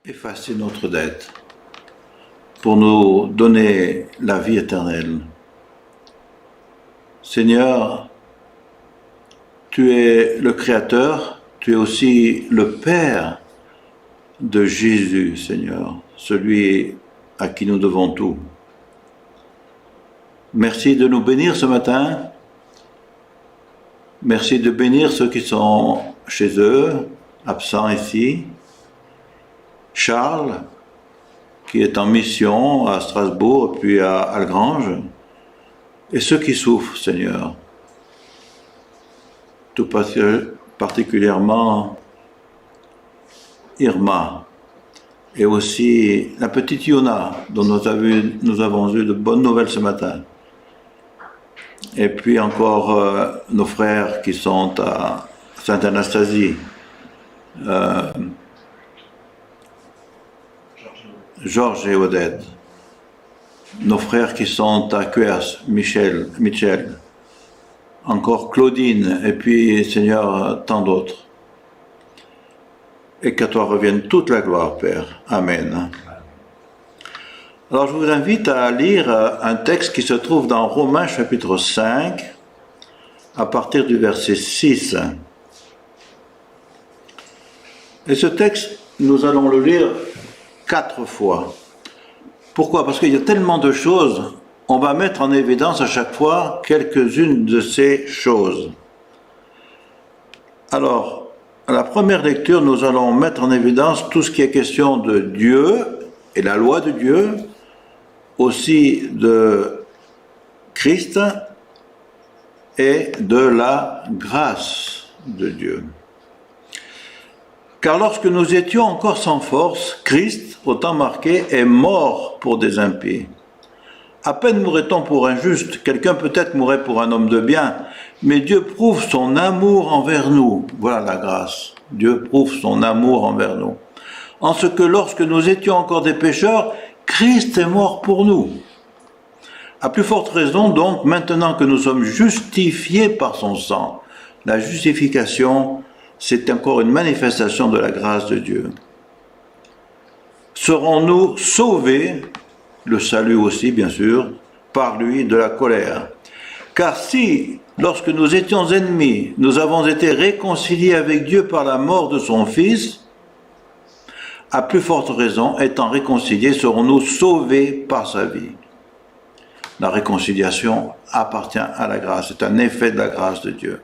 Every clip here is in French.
effacer notre dette pour nous donner la vie éternelle. Seigneur, tu es le Créateur, tu es aussi le Père de Jésus, Seigneur, celui à qui nous devons tout. Merci de nous bénir ce matin. Merci de bénir ceux qui sont chez eux, absents ici. Charles, qui est en mission à Strasbourg, puis à Algrange, et ceux qui souffrent, Seigneur. Tout particulièrement Irma, et aussi la petite Yona, dont nous avons eu de bonnes nouvelles ce matin. Et puis encore nos frères qui sont à Sainte-Anastasie, Georges et Odette, nos frères qui sont à Cuers, Michel, encore Claudine, et puis Seigneur, tant d'autres. Et qu'à toi revienne toute la gloire, Père. Amen. Alors je vous invite à lire un texte qui se trouve dans Romains chapitre 5, à partir du verset 6. Et ce texte, nous allons le lire 4 fois. Pourquoi? Parce qu'il y a tellement de choses, on va mettre en évidence à chaque fois quelques-unes de ces choses. Alors, à la première lecture, nous allons mettre en évidence tout ce qui est question de Dieu et la loi de Dieu, aussi de Christ et de la grâce de Dieu. Car lorsque nous étions encore sans force, Christ, au temps marqué, est mort pour des impies. À peine mourrait-on pour un juste, quelqu'un peut-être mourrait pour un homme de bien, mais Dieu prouve son amour envers nous. Voilà la grâce. Dieu prouve son amour envers nous. En ce que lorsque nous étions encore des pécheurs, Christ est mort pour nous. À plus forte raison, donc, maintenant que nous sommes justifiés par son sang, la justification, c'est encore une manifestation de la grâce de Dieu. Serons-nous sauvés, le salut aussi bien sûr, par lui de la colère? Car si, lorsque nous étions ennemis, nous avons été réconciliés avec Dieu par la mort de son Fils, à plus forte raison, étant réconciliés, serons-nous sauvés par sa vie. La réconciliation appartient à la grâce, c'est un effet de la grâce de Dieu.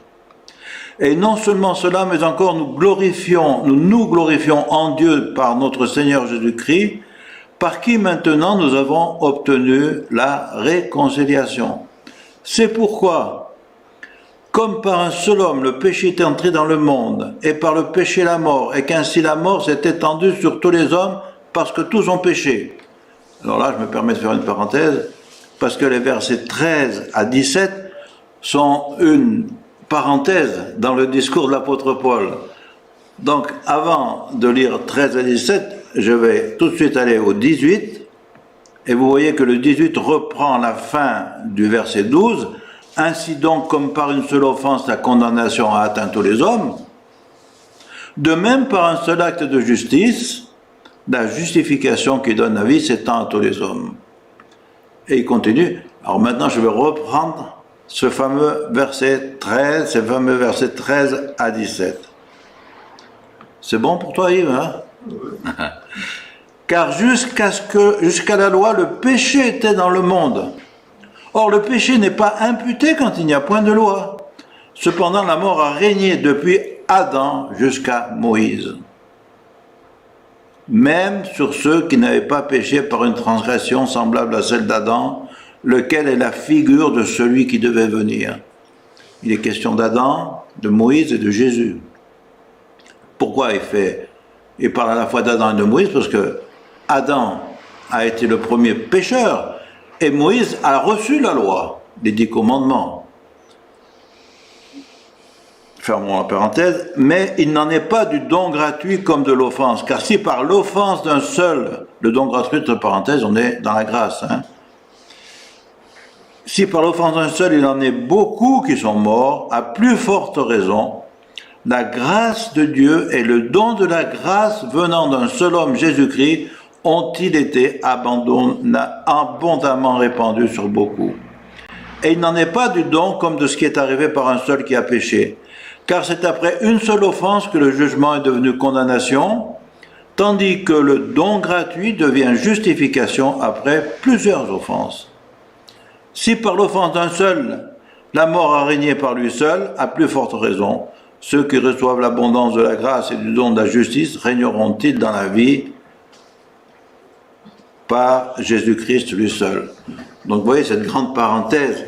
Et non seulement cela, mais encore nous nous glorifions en Dieu par notre Seigneur Jésus-Christ, par qui maintenant nous avons obtenu la réconciliation. C'est pourquoi, comme par un seul homme le péché est entré dans le monde, et par le péché la mort, et qu'ainsi la mort s'est étendue sur tous les hommes, parce que tous ont péché. Alors là, je me permets de faire une parenthèse, parce que les versets 13 à 17 sont une parenthèse dans le discours de l'apôtre Paul. Donc, avant de lire 13 à 17, je vais tout de suite aller au 18, et vous voyez que le 18 reprend la fin du verset 12. Ainsi donc, comme par une seule offense, la condamnation a atteint tous les hommes, de même par un seul acte de justice, la justification qui donne la vie s'étend à tous les hommes. Et il continue. Alors maintenant, je vais reprendre ce fameux verset 13, ces fameux versets 13 à 17. C'est bon pour toi, Yves, hein? Car jusqu'à la loi, le péché était dans le monde. Or, le péché n'est pas imputé quand il n'y a point de loi. Cependant, la mort a régné depuis Adam jusqu'à Moïse, même sur ceux qui n'avaient pas péché par une transgression semblable à celle d'Adam, lequel est la figure de celui qui devait venir. Il est question d'Adam, de Moïse et de Jésus. Pourquoi il parle à la fois d'Adam et de Moïse? Parce que Adam a été le premier pécheur, et Moïse a reçu la loi, les 10 commandements. Fermons la parenthèse, mais il n'en est pas du don gratuit comme de l'offense, car si par l'offense d'un seul, le don gratuit, entre parenthèses, on est dans la grâce, hein. Si par l'offense d'un seul, il en est beaucoup qui sont morts, à plus forte raison, la grâce de Dieu et le don de la grâce venant d'un seul homme, Jésus-Christ, ont-ils été abondamment répandus sur beaucoup. Et il n'en est pas du don comme de ce qui est arrivé par un seul qui a péché. Car c'est après une seule offense que le jugement est devenu condamnation, tandis que le don gratuit devient justification après plusieurs offenses. Si par l'offense d'un seul, la mort a régné par lui seul, à plus forte raison, ceux qui reçoivent l'abondance de la grâce et du don de la justice régneront-ils dans la vie par Jésus-Christ lui seul. Donc vous voyez cette grande parenthèse.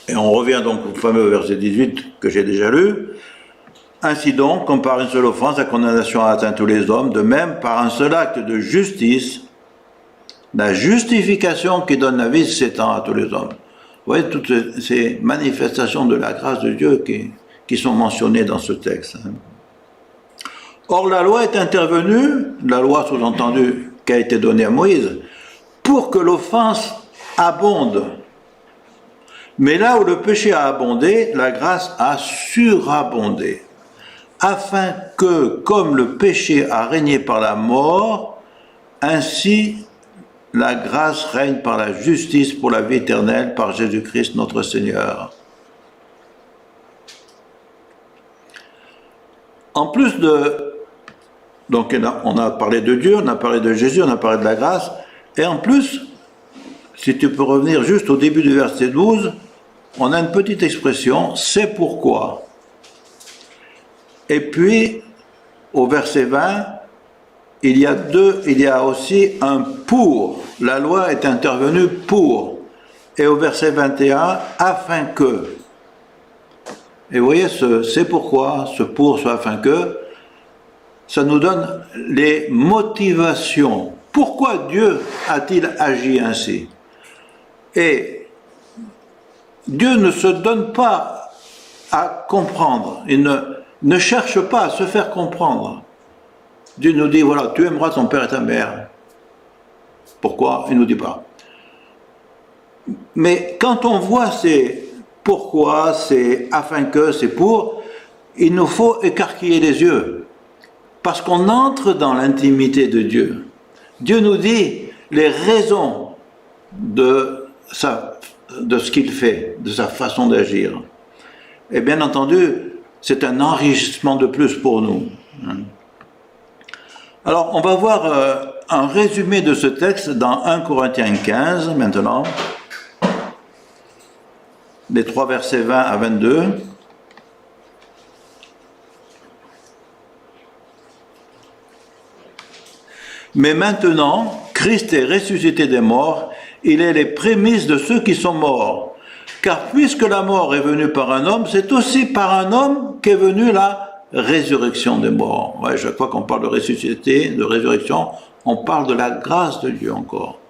Et on revient donc au fameux verset 18 que j'ai déjà lu. Ainsi donc, comme par une seule offense, la condamnation a atteint tous les hommes, de même, par un seul acte de justice, la justification qui donne la vie s'étend à tous les hommes. Vous voyez toutes ces manifestations de la grâce de Dieu qui sont mentionnées dans ce texte. Or, la loi est intervenue, la loi sous-entendue qui a été donnée à Moïse, pour que l'offense abonde. Mais là où le péché a abondé, la grâce a surabondé, afin que, comme le péché a régné par la mort, ainsi la grâce règne par la justice pour la vie éternelle par Jésus-Christ notre Seigneur. En plus donc on a parlé de Dieu, on a parlé de Jésus, on a parlé de la grâce, et en plus, si tu peux revenir juste au début du verset 12, on a une petite expression, c'est pourquoi. Et puis, au verset 20, il y a aussi un pour. La loi est intervenue pour. Et au verset 21, afin que. Et vous voyez, c'est pourquoi, ce pour, ce afin que, ça nous donne les motivations. Pourquoi Dieu a-t-il agi ainsi? Et Dieu ne se donne pas à comprendre. Il ne cherche pas à se faire comprendre. Dieu nous dit, voilà, tu aimeras ton père et ta mère. Pourquoi? Il ne nous dit pas. Mais quand on voit ces pourquoi, c'est afin que, c'est pour, il nous faut écarquiller les yeux. Parce qu'on entre dans l'intimité de Dieu. Dieu nous dit les raisons de ce qu'il fait, de sa façon d'agir. Et bien entendu, c'est un enrichissement de plus pour nous. Alors, on va voir un résumé de ce texte dans 1 Corinthiens 15, maintenant. Les 3 versets 20 à 22. Mais maintenant, Christ est ressuscité des morts, il est les prémices de ceux qui sont morts. Car puisque la mort est venue par un homme, c'est aussi par un homme qu'est venue la résurrection des morts. Ouais, chaque fois qu'on parle de ressuscité, de résurrection, on parle de la grâce de Dieu encore.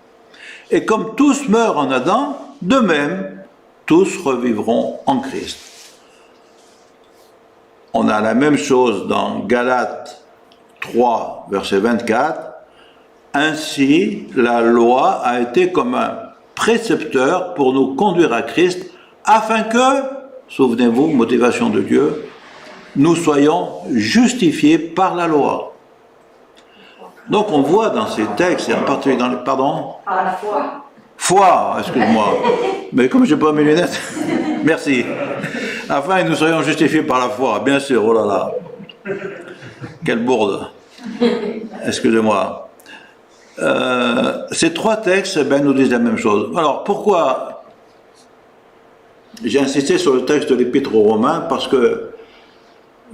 Et comme tous meurent en Adam, de même, tous revivront en Christ. On a la même chose dans Galates 3, verset 24. Ainsi, la loi a été comme un précepteur pour nous conduire à Christ, afin que, souvenez-vous, motivation de Dieu, nous soyons justifiés par la loi. Donc on voit dans ces textes, et en particulier dans les... Pardon ? Par la foi. Foi, excuse-moi. Mais comme je n'ai pas mes lunettes, merci. Afin que nous soyons justifiés par la foi, bien sûr, oh là là. Quelle bourde. Excusez-moi. Ces 3 textes nous disent la même chose. Alors pourquoi j'ai insisté sur le texte de l'Épître aux Romains? Parce que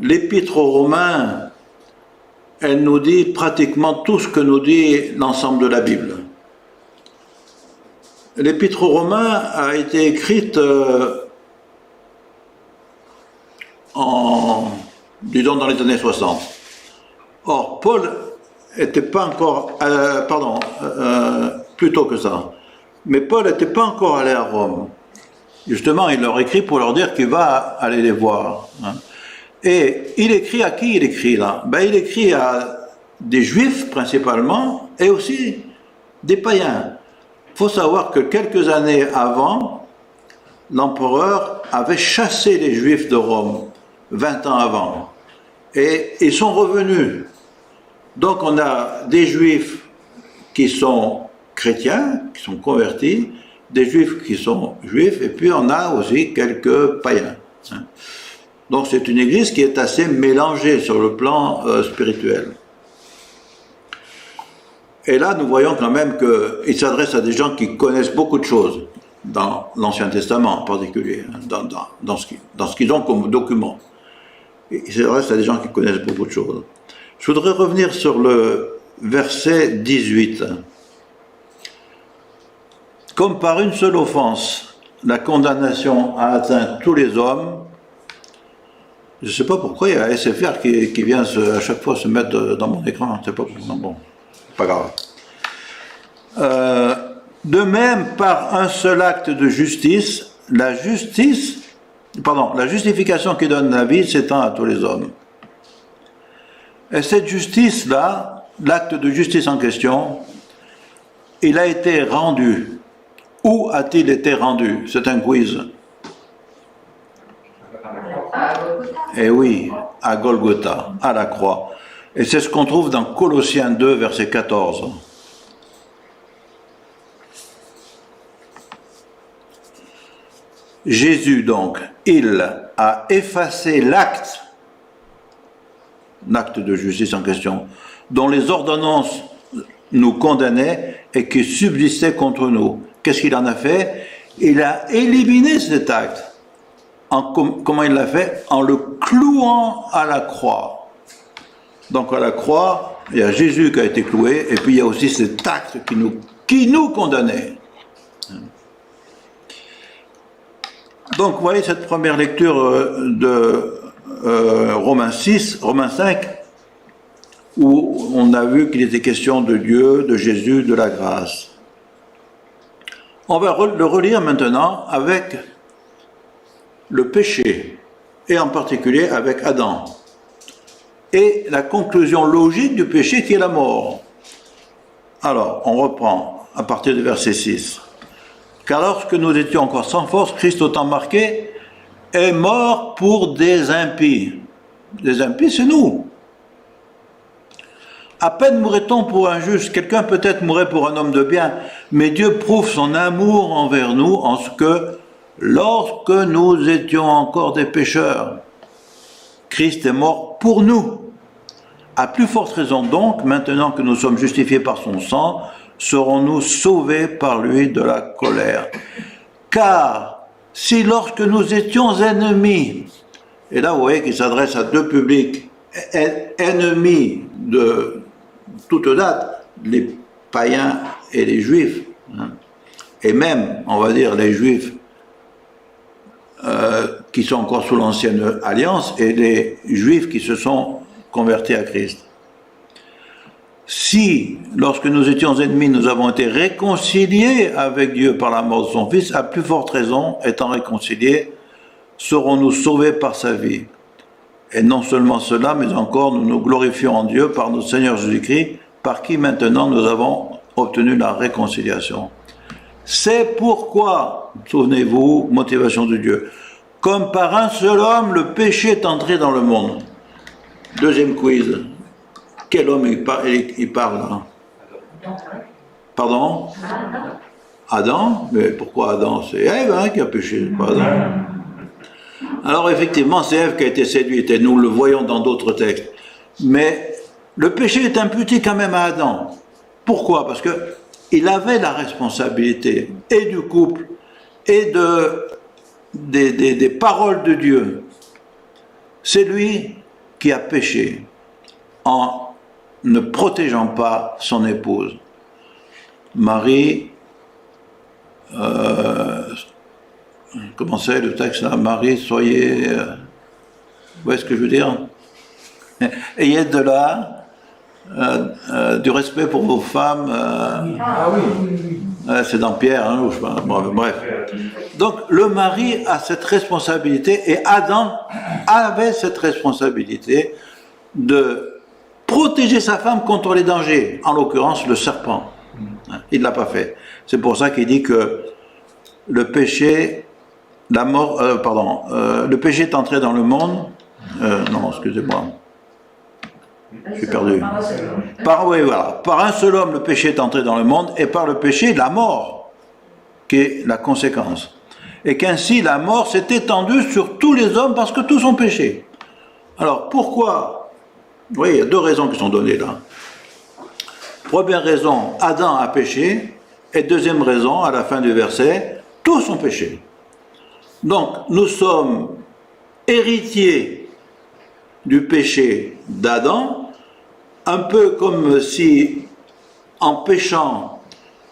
l'Épître aux Romains, elle nous dit pratiquement tout ce que nous dit l'ensemble de la Bible. L'Épître aux Romains a été écrite disons dans les années 60. Or, Paul n'était pas encore, plutôt que ça. Mais Paul n'était pas encore allé à Rome. Justement, il leur écrit pour leur dire qu'il va aller les voir. Et il écrit à qui il écrit là? Il écrit à des Juifs principalement, et aussi des païens. Il faut savoir que quelques années avant, l'empereur avait chassé les Juifs de Rome. 20 ans avant. Et ils sont revenus. Donc on a des juifs qui sont chrétiens, qui sont convertis, des juifs qui sont juifs, et puis on a aussi quelques païens. Donc c'est une église qui est assez mélangée sur le plan spirituel. Et là, nous voyons quand même qu'il s'adresse à des gens qui connaissent beaucoup de choses, dans l'Ancien Testament en particulier, dans ce qu'ils ont comme document. Il s'adresse à des gens qui connaissent beaucoup de choses. Je voudrais revenir sur le verset 18. Comme par une seule offense, la condamnation a atteint tous les hommes. Je ne sais pas pourquoi il y a SFR qui vient à chaque fois se mettre dans mon écran. Je ne sais pas pourquoi. Bon, pas grave. De même, par un seul acte de justice, la justification qui donne la vie s'étend à tous les hommes. Et cette justice-là, l'acte de justice en question, il a été rendu. Où a-t-il été rendu? C'est un quiz. Eh oui, à Golgotha, à la croix. Et c'est ce qu'on trouve dans Colossiens 2, verset 14. Jésus, donc, il a effacé l'acte de justice en question, dont les ordonnances nous condamnaient et qui subsistaient contre nous. Qu'est-ce qu'il en a fait? Il a éliminé cet acte. Comment il l'a fait? En le clouant à la croix. Donc à la croix, il y a Jésus qui a été cloué, et puis il y a aussi cet acte qui nous condamnait. Donc vous voyez cette première lecture de Romains 5, où on a vu qu'il était question de Dieu, de Jésus, de la grâce. On va le relire maintenant avec le péché, et en particulier avec Adam, et la conclusion logique du péché qui est la mort. Alors, on reprend à partir du verset 6. Car lorsque nous étions encore sans force, Christ, au temps marqué, est mort pour des impies. Les impies, c'est nous. À peine mourrait-on pour un juste, quelqu'un peut-être mourrait pour un homme de bien, mais Dieu prouve son amour envers nous en ce que, lorsque nous étions encore des pécheurs, Christ est mort pour nous. À plus forte raison donc, maintenant que nous sommes justifiés par son sang, serons-nous sauvés par lui de la colère. Car si lorsque nous étions ennemis, et là vous voyez qu'il s'adresse à deux publics, ennemis de toute date, les païens et les juifs, et même, on va dire, les juifs qui sont encore sous l'ancienne alliance, et les juifs qui se sont convertis à Christ. Si, lorsque nous étions ennemis, nous avons été réconciliés avec Dieu par la mort de son Fils, à plus forte raison, étant réconciliés, serons-nous sauvés par sa vie. Et non seulement cela, mais encore nous nous glorifions en Dieu par notre Seigneur Jésus-Christ, par qui maintenant nous avons obtenu la réconciliation. C'est pourquoi, souvenez-vous, motivation de Dieu, comme par un seul homme, le péché est entré dans le monde. Deuxième quiz. Quel homme il parle là? Pardon? Adam? Mais pourquoi Adam? C'est Ève qui a péché, pas Adam. Alors effectivement, c'est Ève qui a été séduite, et nous le voyons dans d'autres textes. Mais le péché est imputé quand même à Adam. Pourquoi? Parce qu'il avait la responsabilité, et du couple, et des paroles de Dieu. C'est lui qui a péché en ne protégeant pas son épouse. Marie, comment c'est le texte là? Marie, soyez... vous voyez ce que je veux dire? Ayez de là du respect pour vos femmes. C'est dans Pierre, hein, bref. Donc le mari a cette responsabilité, et Adam avait cette responsabilité de protéger sa femme contre les dangers, en l'occurrence le serpent. Il ne l'a pas fait. C'est pour ça qu'il dit que le péché, le péché est entré dans le monde, Non, excusez-moi. Je suis perdu. Oui, voilà. Par un seul homme, le péché est entré dans le monde, et par le péché, la mort, qui est la conséquence. Et qu'ainsi, la mort s'est étendue sur tous les hommes parce que tous ont péché. Alors, pourquoi? Oui, il y a deux raisons qui sont données là. Première raison, Adam a péché, et deuxième raison, à la fin du verset, tous ont péché. Donc, nous sommes héritiers du péché d'Adam, un peu comme si, en péchant,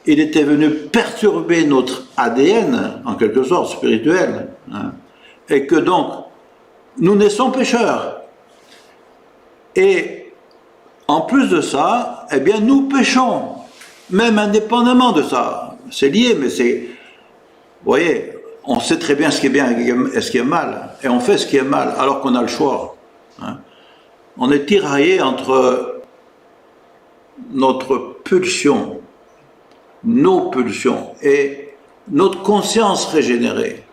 il était venu perturber notre ADN, en quelque sorte, spirituel, hein, et que donc, nous naissons pécheurs. Et, en plus de ça, eh bien, nous péchons, même indépendamment de ça. C'est lié, mais c'est... Vous voyez, on sait très bien ce qui est bien et ce qui est mal, et on fait ce qui est mal, alors qu'on a le choix. Hein. On est tiraillé entre notre pulsion, nos pulsions, et notre conscience régénérée.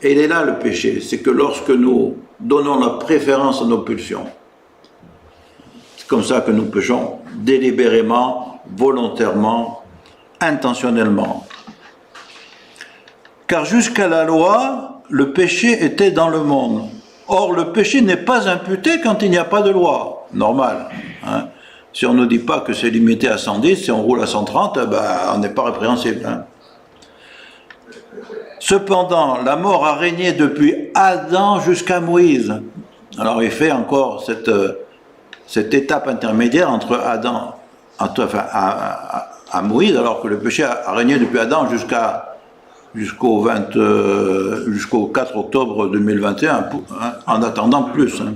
Et il est là le péché, c'est que lorsque nous donnons la préférence à nos pulsions, c'est comme ça que nous péchons, délibérément, volontairement, intentionnellement. Car jusqu'à la loi, le péché était dans le monde. Or, le péché n'est pas imputé quand il n'y a pas de loi. Normal. Hein. Si on ne dit pas que c'est limité à 110, si on roule à 130, on n'est pas répréhensible. Hein. Cependant, la mort a régné depuis Adam jusqu'à Moïse. Alors, il fait encore cette étape intermédiaire entre Adam, à Moïse, alors que le péché a régné depuis Adam jusqu'au 4 octobre 2021, en attendant plus. Hein.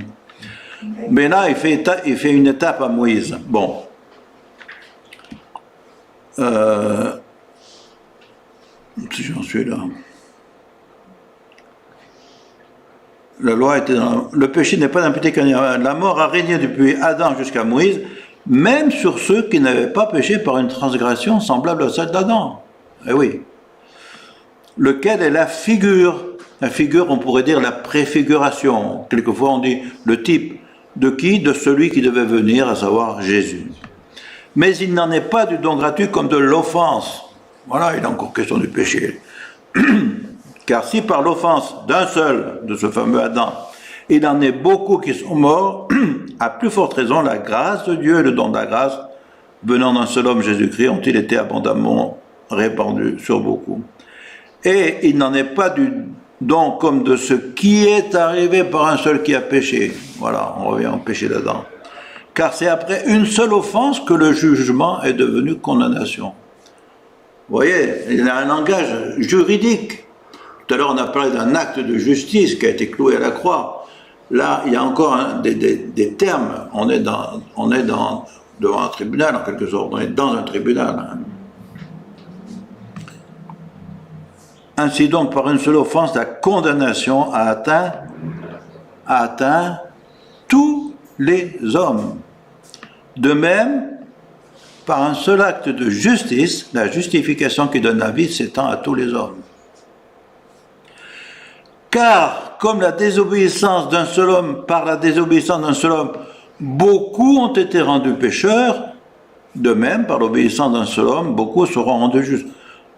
Mais là, il fait une étape à Moïse. Bon. Si j'en suis là. La loi était le péché n'est pas imputé quand la mort a régné depuis Adam jusqu'à Moïse, même sur ceux qui n'avaient pas péché par une transgression semblable à celle d'Adam. Eh oui. Lequel est la figure. La figure, on pourrait dire la préfiguration. Quelquefois, on dit le type. De qui? De celui qui devait venir, à savoir Jésus. Mais il n'en est pas du don gratuit comme de l'offense. Voilà, il est encore question du péché. Car si par l'offense d'un seul, de ce fameux Adam, il en est beaucoup qui sont morts, à plus forte raison, la grâce de Dieu et le don de la grâce, venant d'un seul homme, Jésus-Christ, ont-ils été abondamment répandus sur beaucoup. Et il n'en est pas du don comme de ce qui est arrivé par un seul qui a péché. Voilà, on revient au péché d'Adam. Car c'est après une seule offense que le jugement est devenu condamnation. Vous voyez, il y a un langage juridique. Tout à l'heure, on a parlé d'un acte de justice qui a été cloué à la croix. Là, il y a encore des termes. On est devant un tribunal, en quelque sorte. On est dans un tribunal. Hein. Ainsi donc, par une seule offense, la condamnation a atteint tous les hommes. De même, par un seul acte de justice, la justification qui donne la vie s'étend à tous les hommes. Car, comme la désobéissance d'un seul homme, par la désobéissance d'un seul homme, beaucoup ont été rendus pécheurs, de même, par l'obéissance d'un seul homme, beaucoup seront rendus justes.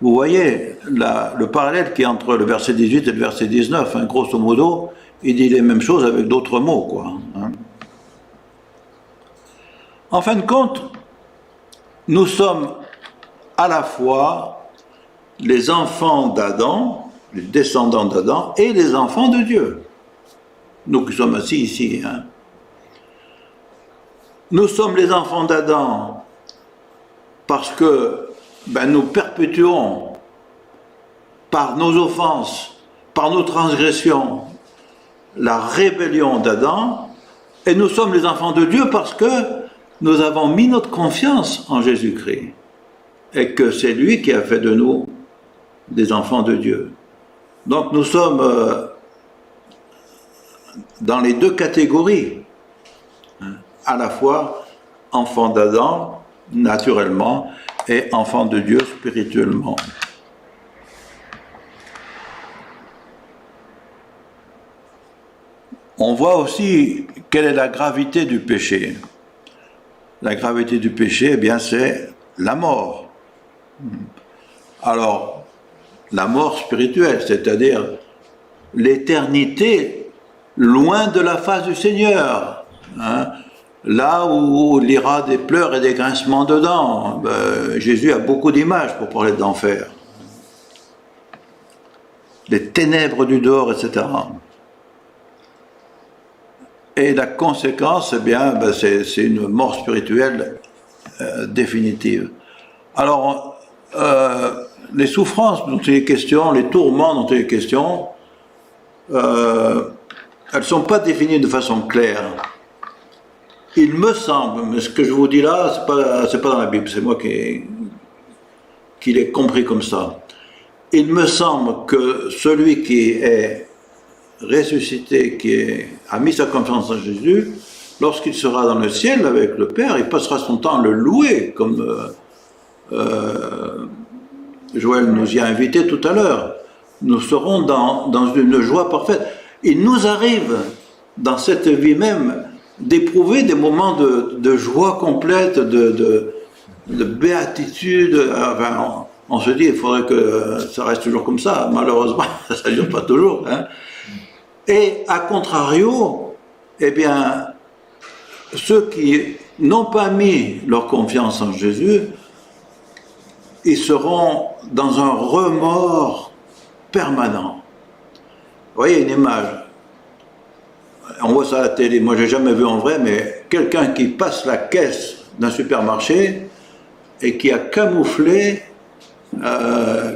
Vous voyez le parallèle qui est entre le verset 18 et le verset 19, hein, grosso modo, il dit les mêmes choses avec d'autres mots, quoi. Hein. En fin de compte, nous sommes à la fois les enfants d'Adam, les descendants d'Adam, et les enfants de Dieu. Nous qui sommes assis ici. Hein. Nous sommes les enfants d'Adam parce que nous perpétuons par nos offenses, par nos transgressions, la rébellion d'Adam, et nous sommes les enfants de Dieu parce que nous avons mis notre confiance en Jésus-Christ, et que c'est lui qui a fait de nous des enfants de Dieu. Donc nous sommes dans les deux catégories, hein, à la fois enfants d'Adam, naturellement, et enfants de Dieu spirituellement. On voit aussi quelle est la gravité du péché. La gravité du péché, eh bien, c'est la mort. Alors, la mort spirituelle, c'est-à-dire l'éternité loin de la face du Seigneur, hein, là où il y aura des pleurs et des grincements dedans. Jésus a beaucoup d'images pour parler de l'enfer. Les ténèbres du dehors, etc. Et la conséquence, eh bien, c'est une mort spirituelle définitive. Alors, les souffrances dont il est question, les tourments dont il est question, elles ne sont pas définies de façon claire. Il me semble, mais ce que je vous dis là, c'est pas dans la Bible, c'est moi qui l'ai compris comme ça. Il me semble que celui qui est ressuscité, a mis sa confiance en Jésus, lorsqu'il sera dans le ciel avec le Père, il passera son temps à le louer, comme Joël nous y a invités tout à l'heure. Nous serons dans une joie parfaite. Il nous arrive, dans cette vie même, d'éprouver des moments de joie complète, de béatitude. Enfin, on se dit, il faudrait que ça reste toujours comme ça. Malheureusement, ça ne dure pas toujours. Hein. Et à contrario, eh bien, ceux qui n'ont pas mis leur confiance en Jésus, ils seront dans un remords permanent. Vous voyez une image, on voit ça à la télé, moi je n'ai jamais vu en vrai, mais quelqu'un qui passe la caisse d'un supermarché et qui a camouflé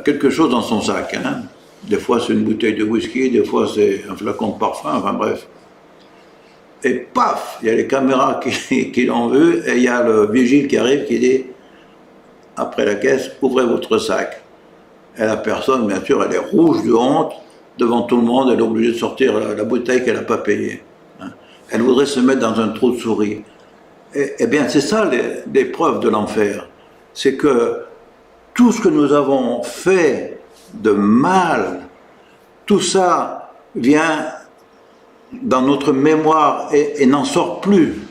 quelque chose dans son sac. Hein. Des fois c'est une bouteille de whisky, des fois c'est un flacon de parfum, enfin bref. Et paf, il y a les caméras qui l'ont vu, et il y a le vigile qui arrive qui dit, après la caisse, ouvrez votre sac. Et la personne, bien sûr, elle est rouge de honte, devant tout le monde, elle est obligée de sortir la bouteille qu'elle n'a pas payée. Elle voudrait se mettre dans un trou de souris. Eh bien, c'est ça l'épreuve de l'enfer. C'est que tout ce que nous avons fait de mal, tout ça vient dans notre mémoire et n'en sort plus.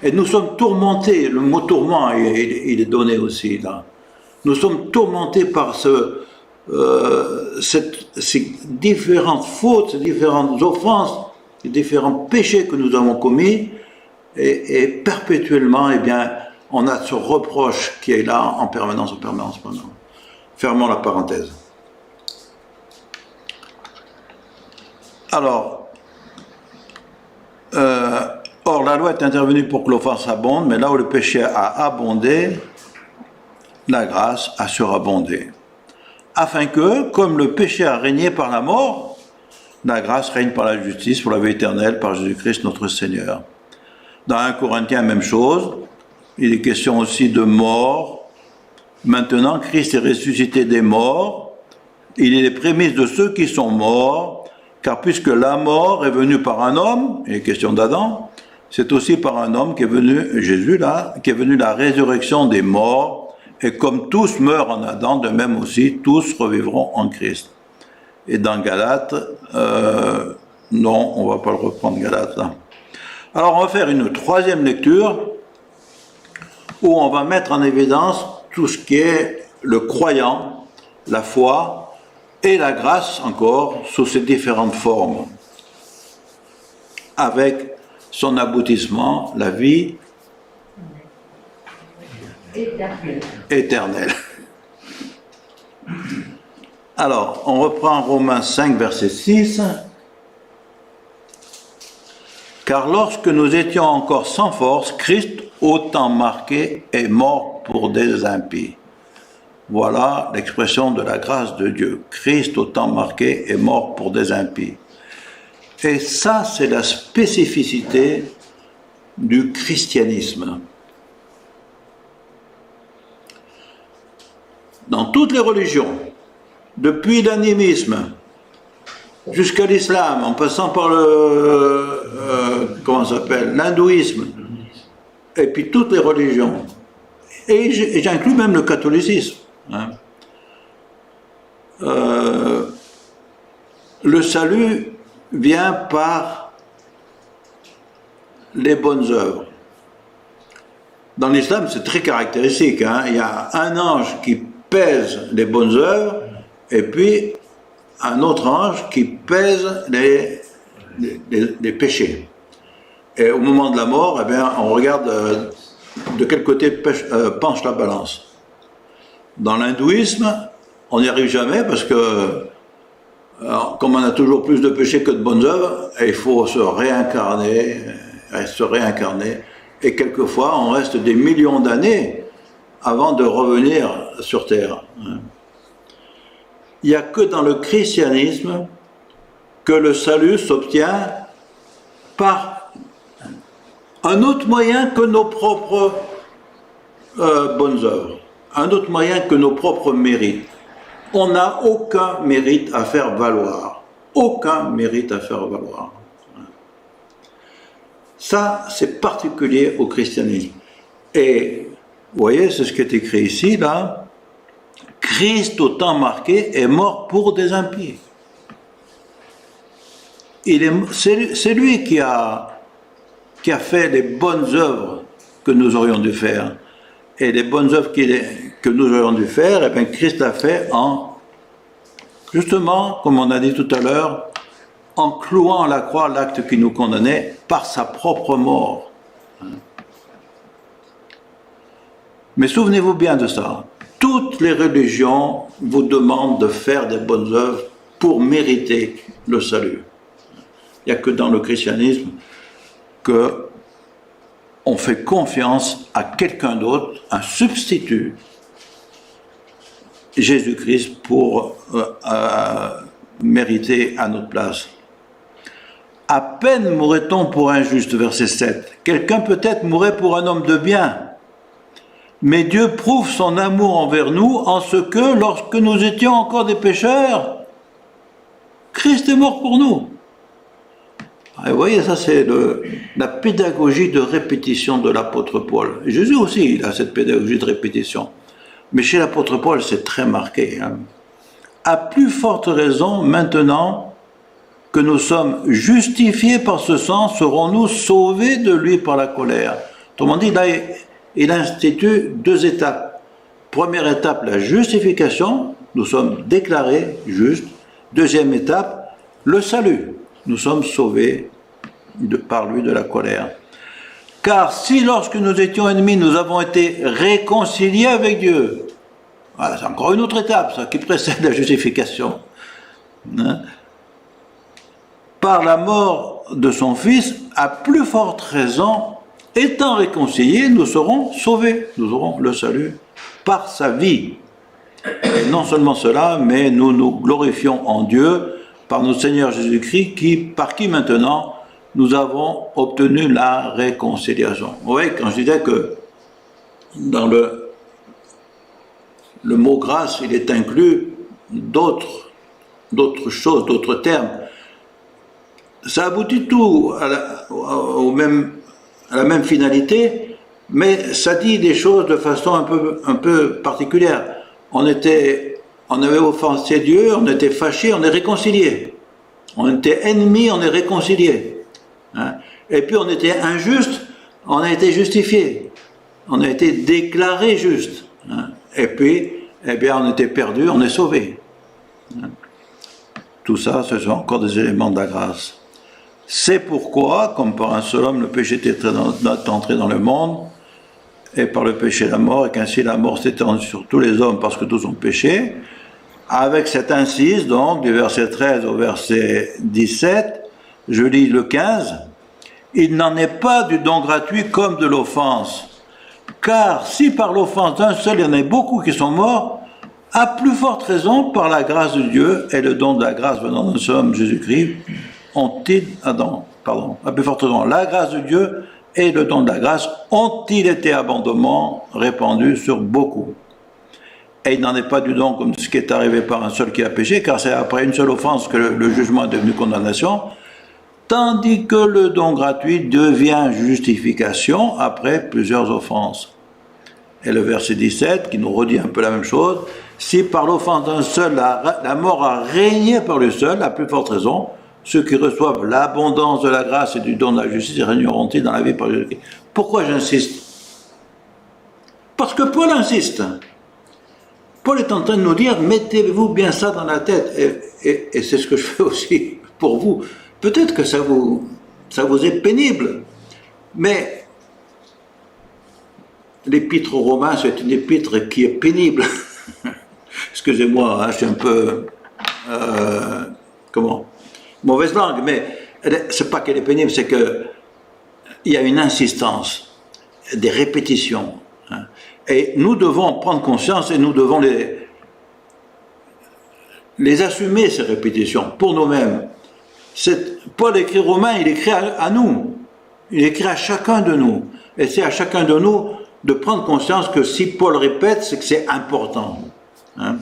Et nous sommes tourmentés, le mot tourment, il est donné aussi là. Nous sommes tourmentés par ces différentes fautes, ces différentes offenses, ces différents péchés que nous avons commis, et perpétuellement, eh bien, on a ce reproche qui est là en permanence. Fermons la parenthèse. Alors, or la loi est intervenue pour que l'offense abonde, mais là où le péché a abondé, la grâce a surabondé. Afin que, comme le péché a régné par la mort, la grâce règne par la justice, pour la vie éternelle, par Jésus-Christ notre Seigneur. Dans 1 Corinthiens, même chose, il est question aussi de mort. Maintenant, Christ est ressuscité des morts, il est les prémices de ceux qui sont morts, car puisque la mort est venue par un homme, il est question d'Adam, c'est aussi par un homme qui est venu, Jésus là, qui est venu la résurrection des morts, et comme tous meurent en Adam, de même aussi tous revivront en Christ. Et dans Galates, non, on ne va pas le reprendre Galates là. Alors on va faire une troisième lecture, où on va mettre en évidence tout ce qui est le croyant, la foi et la grâce encore, sous ses différentes formes, avec son aboutissement, la vie éternelle. Alors, on reprend Romains 5, verset 6. Car lorsque nous étions encore sans force, Christ, au temps marqué, est mort pour des impies. Voilà l'expression de la grâce de Dieu. Christ, au temps marqué, est mort pour des impies. Et ça, c'est la spécificité du christianisme. Dans toutes les religions, depuis l'animisme jusqu'à l'islam, en passant par l'hindouisme, et puis toutes les religions, et j'inclus même le catholicisme. Hein. Le salut vient par les bonnes œuvres. Dans l'islam, c'est très caractéristique. Il y a un ange qui pèse les bonnes œuvres et puis un autre ange qui pèse les péchés. Et au moment de la mort, eh bien, on regarde de quel côté penche la balance. Dans l'hindouisme, on n'y arrive jamais parce que, comme on a toujours plus de péchés que de bonnes œuvres, il faut se réincarner, et quelquefois on reste des millions d'années avant de revenir sur Terre. Il n'y a que dans le christianisme que le salut s'obtient par un autre moyen que nos propres bonnes œuvres, un autre moyen que nos propres mérites. On n'a aucun mérite à faire valoir. Aucun mérite à faire valoir. Ça, c'est particulier au christianisme. Et, vous voyez, c'est ce qui est écrit ici, là. Christ, au temps marqué, est mort pour des impies. C'est lui qui a fait les bonnes œuvres que nous aurions dû faire. Et les bonnes œuvres que nous aurions dû faire, eh bien, Christ l'a fait justement, comme on a dit tout à l'heure, en clouant à la croix l'acte qui nous condamnait par sa propre mort. Mais souvenez-vous bien de ça. Toutes les religions vous demandent de faire des bonnes œuvres pour mériter le salut. Il n'y a que dans le christianisme que on fait confiance à quelqu'un d'autre, un substitut, Jésus-Christ, pour mériter à notre place. À peine mourrait-on pour un juste, verset 7. Quelqu'un peut-être mourrait pour un homme de bien. Mais Dieu prouve son amour envers nous en ce que, lorsque nous étions encore des pécheurs, Christ est mort pour nous. Et vous voyez, ça c'est la pédagogie de répétition de l'apôtre Paul. Jésus aussi, il a cette pédagogie de répétition. Mais chez l'apôtre Paul, c'est très marqué. À plus forte raison, maintenant que nous sommes justifiés par ce sang, serons-nous sauvés de lui par la colère. Autrement dit, là, il institue deux étapes. Première étape, la justification, nous sommes déclarés justes. Deuxième étape, le salut. Nous sommes sauvés par lui de la colère. Car si lorsque nous étions ennemis, nous avons été réconciliés avec Dieu, voilà, c'est encore une autre étape, ça, qui précède la justification. Par la mort de son Fils, à plus forte raison, étant réconciliés, nous serons sauvés. Nous aurons le salut par sa vie. Et non seulement cela, mais nous nous glorifions en Dieu par notre Seigneur Jésus-Christ, par qui maintenant nous avons obtenu la réconciliation. Vous voyez, quand je disais que dans le mot grâce, il est inclus d'autres choses, d'autres termes. Ça aboutit tout à la même finalité, mais ça dit des choses de façon un peu particulière. On avait offensé Dieu, on était fâché, on est réconcilié. On était ennemi, on est réconcilié. Et puis on était injuste, on a été justifié. On a été déclaré juste. Et puis, eh bien, on était perdu, on est sauvé. Tout ça, ce sont encore des éléments de la grâce. C'est pourquoi, comme par un seul homme, le péché était entré dans le monde, et par le péché la mort, et qu'ainsi la mort s'étend sur tous les hommes parce que tous ont péché, avec cette incise, donc, du verset 13 au verset 17, je lis le 15, « Il n'en est pas du don gratuit comme de l'offense, car si par l'offense d'un seul il y en a beaucoup qui sont morts, à plus forte raison, par la grâce de Dieu et le don de la grâce venant d'un seul homme, Jésus-Christ, à plus forte raison, la grâce de Dieu et le don de la grâce ont-ils été abondamment répandus sur beaucoup. Et il n'en est pas du don comme ce qui est arrivé par un seul qui a péché, car c'est après une seule offense que le jugement est devenu condamnation, tandis que le don gratuit devient justification après plusieurs offenses. Et le verset 17, qui nous redit un peu la même chose, si par l'offense d'un seul, la mort a régné par le seul, à plus forte raison, ceux qui reçoivent l'abondance de la grâce et du don de la justice régneront-ils dans la vie par Jésus-Christ. Pourquoi j'insiste? Parce que Paul insiste. Paul est en train de nous dire, mettez-vous bien ça dans la tête. Et c'est ce que je fais aussi pour vous. Peut-être que ça vous est pénible, mais l'épître aux Romains, c'est une épître qui est pénible. Excusez-moi, hein, je suis un peu... mauvaise langue, mais c'est pas qu'elle est pénible, c'est qu'il y a une insistance, des répétitions. Hein, et nous devons prendre conscience et nous devons les assumer, ces répétitions, pour nous-mêmes. Paul écrit Romains, il écrit à nous, il écrit à chacun de nous. Et c'est à chacun de nous de prendre conscience que si Paul répète, c'est que c'est important. Hein.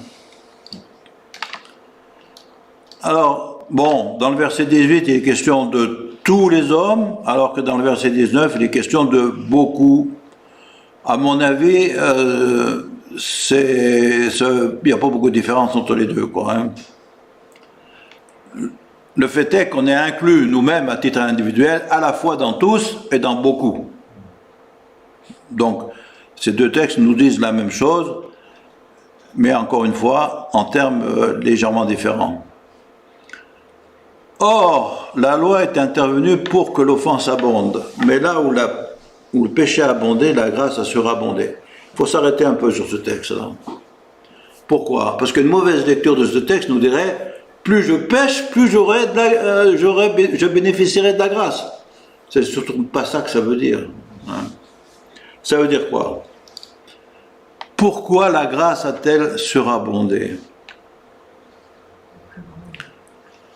Alors, bon, dans le verset 18, il est question de tous les hommes, alors que dans le verset 19, il est question de beaucoup. À mon avis, il n'y a pas beaucoup de différence entre les deux, quoi. Hein. Le fait est qu'on est inclus nous-mêmes à titre individuel à la fois dans tous et dans beaucoup. Donc, ces deux textes nous disent la même chose, mais encore une fois, en termes légèrement différents. Or, la loi est intervenue pour que l'offense abonde, mais là où le péché a abondé, la grâce a surabondé. Il faut s'arrêter un peu sur ce texte-là. Pourquoi? Parce qu'une mauvaise lecture de ce texte nous dirait plus je pêche, plus je bénéficierai de la grâce. C'est surtout pas ça que ça veut dire. Hein. Ça veut dire quoi? Pourquoi la grâce a-t-elle surabondé?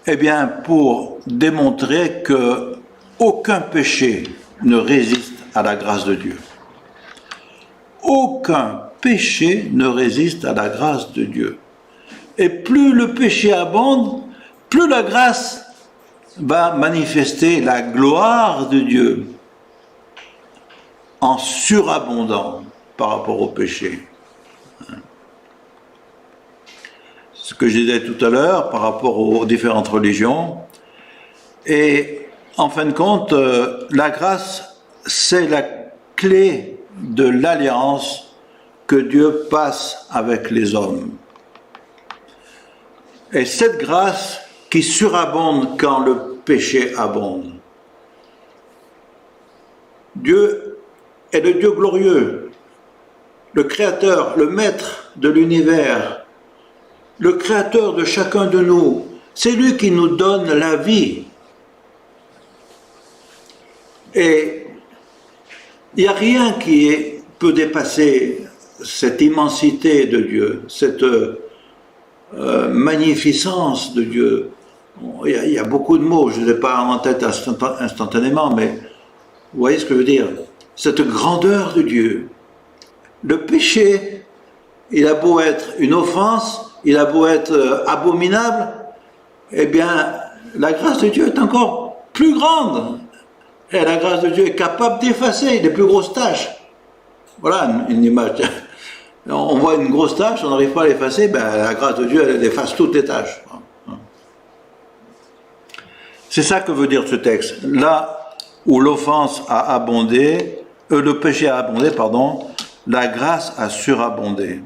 Eh bien, pour démontrer que aucun péché ne résiste à la grâce de Dieu. Aucun péché ne résiste à la grâce de Dieu. Et plus le péché abonde, plus la grâce va manifester la gloire de Dieu en surabondant par rapport au péché. Ce que je disais tout à l'heure par rapport aux différentes religions. Et en fin de compte, la grâce, c'est la clé de l'alliance que Dieu passe avec les hommes. Et cette grâce qui surabonde quand le péché abonde. Dieu est le Dieu glorieux, le Créateur, le Maître de l'univers, le Créateur de chacun de nous. C'est lui qui nous donne la vie. Et il n'y a rien qui peut dépasser cette immensité de Dieu, cette magnificence de Dieu. Il y a beaucoup de mots, je ne les ai pas en tête instantanément, mais vous voyez ce que je veux dire? Cette grandeur de Dieu. Le péché, il a beau être une offense, il a beau être abominable, eh bien, la grâce de Dieu est encore plus grande. Et la grâce de Dieu est capable d'effacer les plus grosses tâches. Voilà une image. On voit une grosse tâche, on n'arrive pas à l'effacer, ben, la grâce de Dieu, elle efface toutes les tâches. C'est ça que veut dire ce texte. Là où l'offense a abondé, le péché a abondé, pardon, la grâce a surabondé.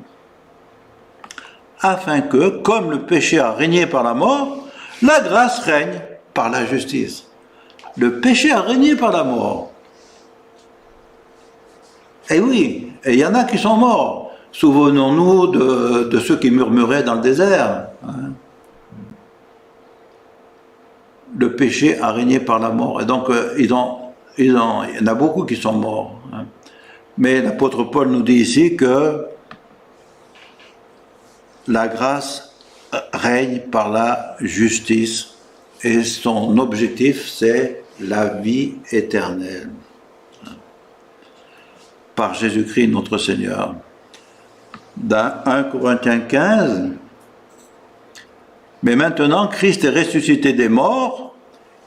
Afin que, comme le péché a régné par la mort, la grâce règne par la justice. Le péché a régné par la mort. Et oui, et il y en a qui sont morts. Souvenons-nous de ceux qui murmuraient dans le désert. Hein. Le péché a régné par la mort. Et donc, il y en a beaucoup qui sont morts. Hein. Mais l'apôtre Paul nous dit ici que la grâce règne par la justice. Et son objectif, c'est la vie éternelle. Par Jésus-Christ notre Seigneur. Dans 1 Corinthiens 15, mais maintenant Christ est ressuscité des morts,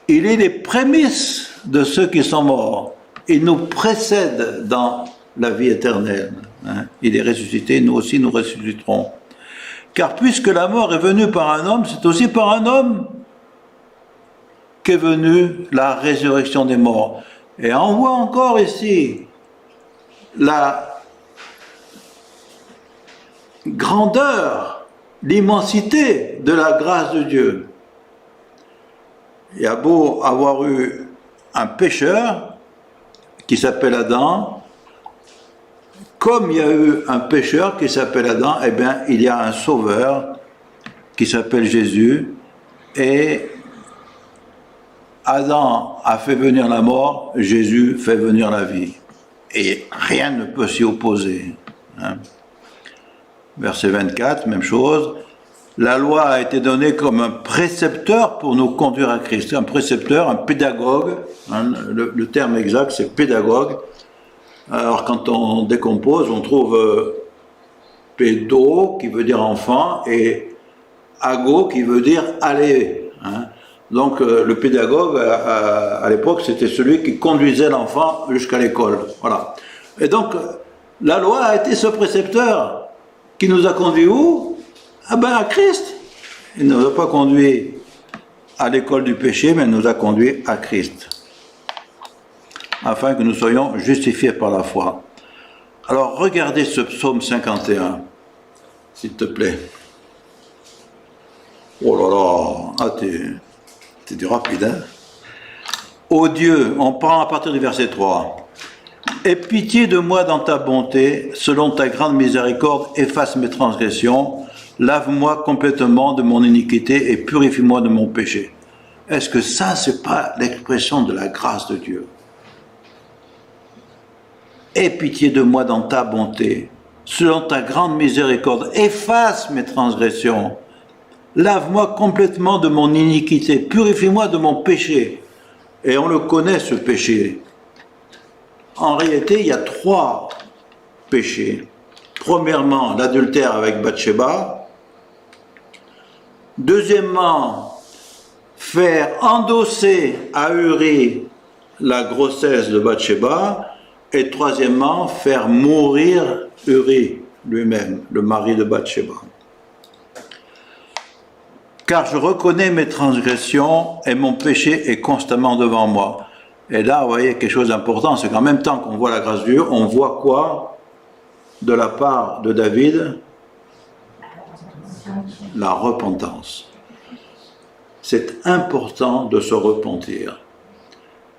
il est les prémices de ceux qui sont morts. Il nous précède dans la vie éternelle. Hein. Il est ressuscité, nous aussi nous ressusciterons. Car puisque la mort est venue par un homme, c'est aussi par un homme qu'est venue la résurrection des morts. Et on voit encore ici la grandeur, l'immensité de la grâce de Dieu. Il y a beau avoir eu un pécheur qui s'appelle Adam, comme il y a eu un pécheur qui s'appelle Adam, eh bien, il y a un sauveur qui s'appelle Jésus, et Adam a fait venir la mort, Jésus fait venir la vie. Et rien ne peut s'y opposer. Hein. Verset 24, même chose. La loi a été donnée comme un précepteur pour nous conduire à Christ. Un précepteur, un pédagogue. Hein, le terme exact, c'est pédagogue. Alors, quand on décompose, on trouve pédo, qui veut dire enfant, et ago, qui veut dire aller. Hein. Donc, le pédagogue, à l'époque, c'était celui qui conduisait l'enfant jusqu'à l'école. Voilà. Et donc, la loi a été ce précepteur qui nous a conduits où? Ah ben, à Christ. Il ne nous a pas conduits à l'école du péché, mais il nous a conduits à Christ, afin que nous soyons justifiés par la foi. Alors, regardez ce psaume 51, s'il te plaît. Oh là là, ah, t'es du rapide, hein? Ô Dieu, on prend à partir du verset 3. Aie pitié de moi dans ta bonté, selon ta grande miséricorde, efface mes transgressions, lave-moi complètement de mon iniquité et purifie-moi de mon péché. Est-ce que ça, c'est pas l'expression de la grâce de Dieu? Aie pitié de moi dans ta bonté, selon ta grande miséricorde, efface mes transgressions, lave-moi complètement de mon iniquité, purifie-moi de mon péché. Et on le connaît, ce péché. En réalité, il y a 3 péchés. Premièrement, l'adultère avec Bathsheba. Deuxièmement, faire endosser à Uri la grossesse de Bathsheba. Et troisièmement, faire mourir Uri lui-même, le mari de Bathsheba. Car je reconnais mes transgressions et mon péché est constamment devant moi. Et là, vous voyez, quelque chose d'important, c'est qu'en même temps qu'on voit la grâce de Dieu, on voit quoi de la part de David? La repentance. C'est important de se repentir.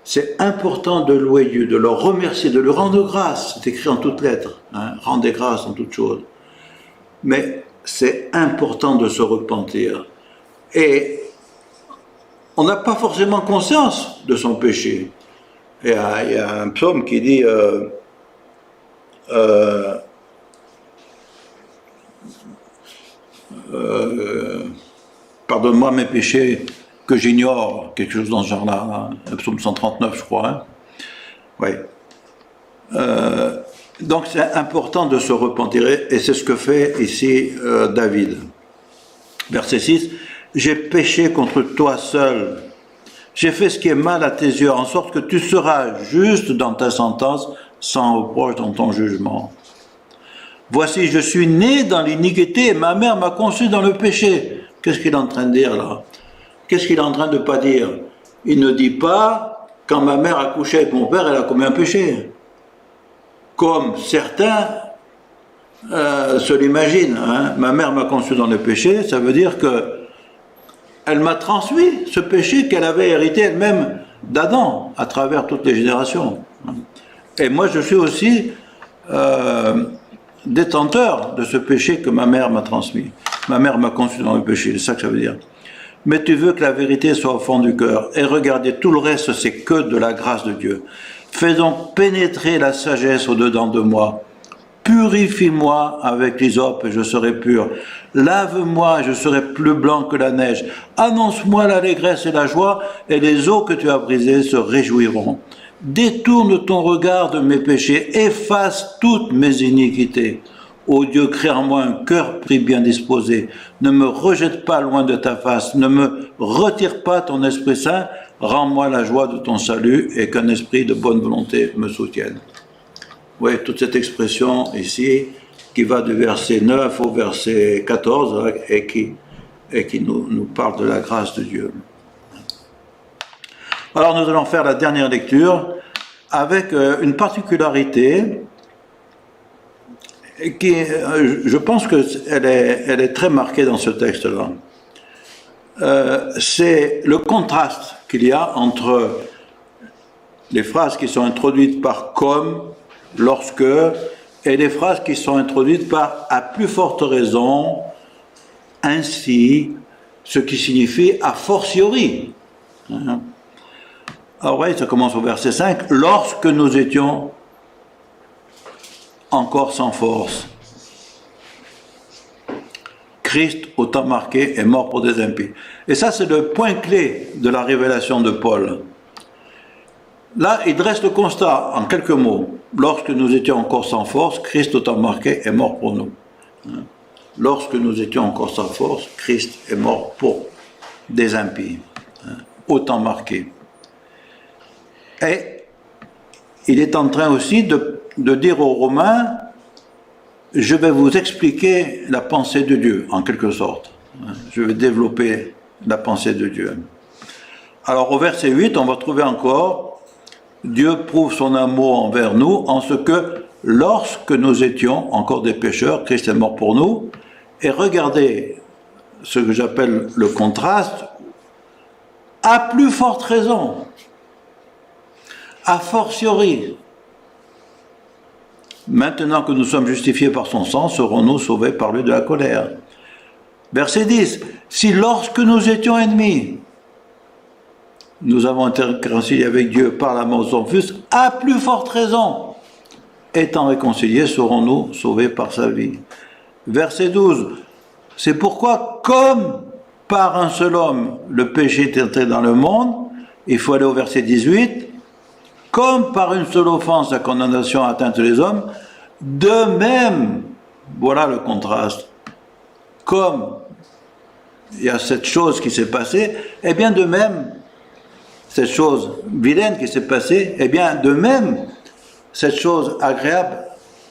C'est important de louer Dieu, de le remercier, de lui rendre grâce. C'est écrit en toutes lettres. Hein, rendez grâce en toutes choses. Mais c'est important de se repentir. Et on n'a pas forcément conscience de son péché. Il y a un psaume qui dit pardonne-moi mes péchés que j'ignore, quelque chose dans ce genre-là, le psaume 139, je crois. Hein. Ouais. Donc c'est important de se repentir, et c'est ce que fait ici David. Verset 6, « J'ai péché contre toi seul. J'ai fait ce qui est mal à tes yeux, en sorte que tu seras juste dans ta sentence, sans reproche dans ton jugement. Voici, je suis né dans l'iniquité et ma mère m'a conçu dans le péché. » Qu'est-ce qu'il est en train de dire là? Qu'est-ce qu'il est en train de ne pas dire? Il ne dit pas, quand ma mère a couché avec mon père, elle a commis un péché. Comme certains se l'imaginent. Hein. Ma mère m'a conçu dans le péché, ça veut dire que elle m'a transmis ce péché qu'elle avait hérité elle-même d'Adam, à travers toutes les générations. Et moi, je suis aussi détenteur de ce péché que ma mère m'a transmis. Ma mère m'a conçu dans le péché, c'est ça que ça veut dire. Mais tu veux que la vérité soit au fond du cœur. Et regardez, tout le reste, c'est que de la grâce de Dieu. Fais donc pénétrer la sagesse au-dedans de moi. Purifie-moi avec l'hysope et je serai pur. Lave-moi et je serai plus blanc que la neige. Annonce-moi l'allégresse et la joie, et les eaux que tu as brisées se réjouiront. Détourne ton regard de mes péchés, efface toutes mes iniquités. Ô Dieu, crée en moi un cœur pris bien disposé. Ne me rejette pas loin de ta face, ne me retire pas ton Esprit Saint. Rends-moi la joie de ton salut et qu'un esprit de bonne volonté me soutienne. Vous voyez, toute cette expression ici, qui va du verset 9 au verset 14, et qui nous parle de la grâce de Dieu. Alors nous allons faire la dernière lecture avec une particularité qui, je pense qu'elle est très marquée dans ce texte-là. C'est le contraste qu'il y a entre les phrases qui sont introduites par comme, lorsque, et les phrases qui sont introduites par à plus forte raison, ainsi, ce qui signifie a fortiori. Alors oui, ça commence au verset 5, lorsque nous étions encore sans force, Christ, au temps marqué, est mort pour des impies. Et ça, c'est le point clé de la révélation de Paul. Là, il dresse le constat en quelques mots. Lorsque nous étions encore sans force, Christ, au temps marqué, est mort pour nous. Lorsque nous étions encore sans force, Christ est mort pour des impies. Au temps marqué. Et il est en train aussi de dire aux Romains, je vais vous expliquer la pensée de Dieu, en quelque sorte. Je vais développer la pensée de Dieu. Alors au verset 8, on va trouver encore, Dieu prouve son amour envers nous en ce que lorsque nous étions encore des pécheurs, Christ est mort pour nous. Et regardez ce que j'appelle le contraste, à plus forte raison, a fortiori, maintenant que nous sommes justifiés par son sang, serons-nous sauvés par lui de la colère. Verset 10. Si lorsque nous étions ennemis, nous avons été réconciliés avec Dieu par la mort de son Fils, à plus forte raison, étant réconciliés, serons-nous sauvés par sa vie. Verset 12. C'est pourquoi, comme par un seul homme, le péché est entré dans le monde, il faut aller au verset 18, comme par une seule offense la condamnation a atteint les hommes, de même, voilà le contraste, comme il y a cette chose qui s'est passée, eh bien de même, cette chose vilaine qui s'est passée, eh bien de même, cette chose agréable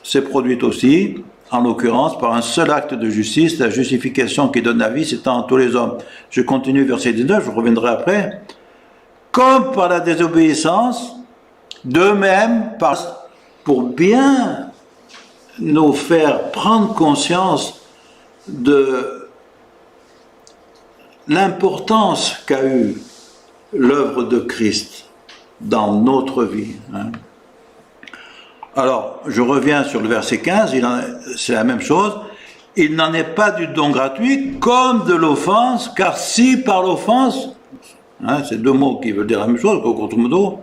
s'est produite aussi, en l'occurrence par un seul acte de justice, la justification qui donne la vie s'étend à tous les hommes. Je continue verset 19, je reviendrai après. Comme par la désobéissance, de même, pour bien nous faire prendre conscience de l'importance qu'a eue l'œuvre de Christ dans notre vie. Alors, je reviens sur le verset 15, c'est la même chose. Il n'en est pas du don gratuit comme de l'offense, car si par l'offense, c'est deux mots qui veulent dire la même chose, grosso modo,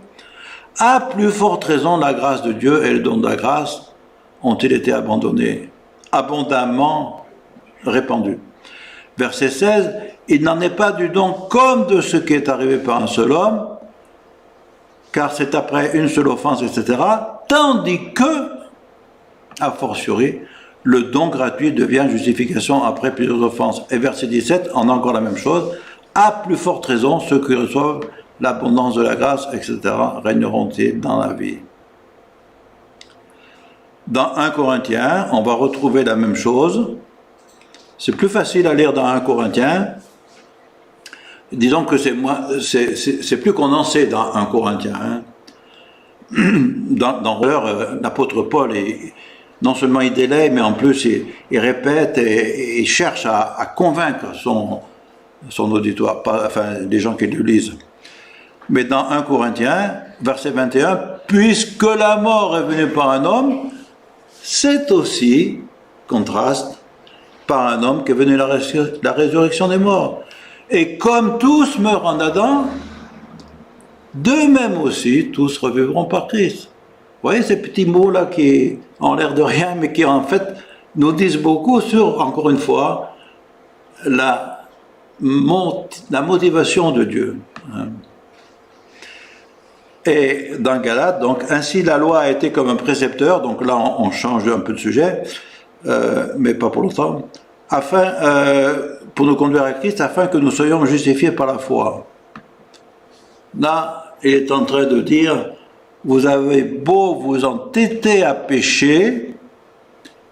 à plus forte raison, la grâce de Dieu et le don de la grâce ont-ils été abandonnés, abondamment répandus. Verset 16, il n'en est pas du don comme de ce qui est arrivé par un seul homme, car c'est après une seule offense, etc., tandis que, a fortiori, le don gratuit devient justification après plusieurs offenses. Et verset 17, on a encore la même chose, à plus forte raison, ceux qui reçoivent l'abondance de la grâce, etc., régneront-ils dans la vie. Dans 1 Corinthiens, on va retrouver la même chose. C'est plus facile à lire dans 1 Corinthiens. Disons que c'est plus condensé dans 1 Corinthiens. Dans l'apôtre Paul, non seulement il délaie, mais en plus il répète et il cherche à convaincre son auditoire, les gens qui le lisent. Mais dans 1 Corinthiens, verset 21, puisque la mort est venue par un homme, c'est aussi, contraste, par un homme qu'est venue la résurrection des morts. Et comme tous meurent en Adam, de même aussi, tous revivront par Christ. Vous voyez ces petits mots-là qui ont l'air de rien, mais qui en fait nous disent beaucoup sur, encore une fois, la motivation de Dieu. Et dans Galates, donc, ainsi la loi a été comme un précepteur, donc là on change un peu de sujet, mais pas pour longtemps, pour nous conduire à Christ, afin que nous soyons justifiés par la foi. Là, il est en train de dire, vous avez beau vous entêter à pécher,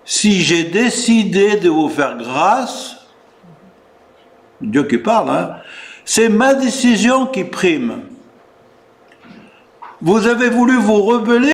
si j'ai décidé de vous faire grâce, Dieu qui parle, c'est ma décision qui prime. Vous avez voulu vous rebeller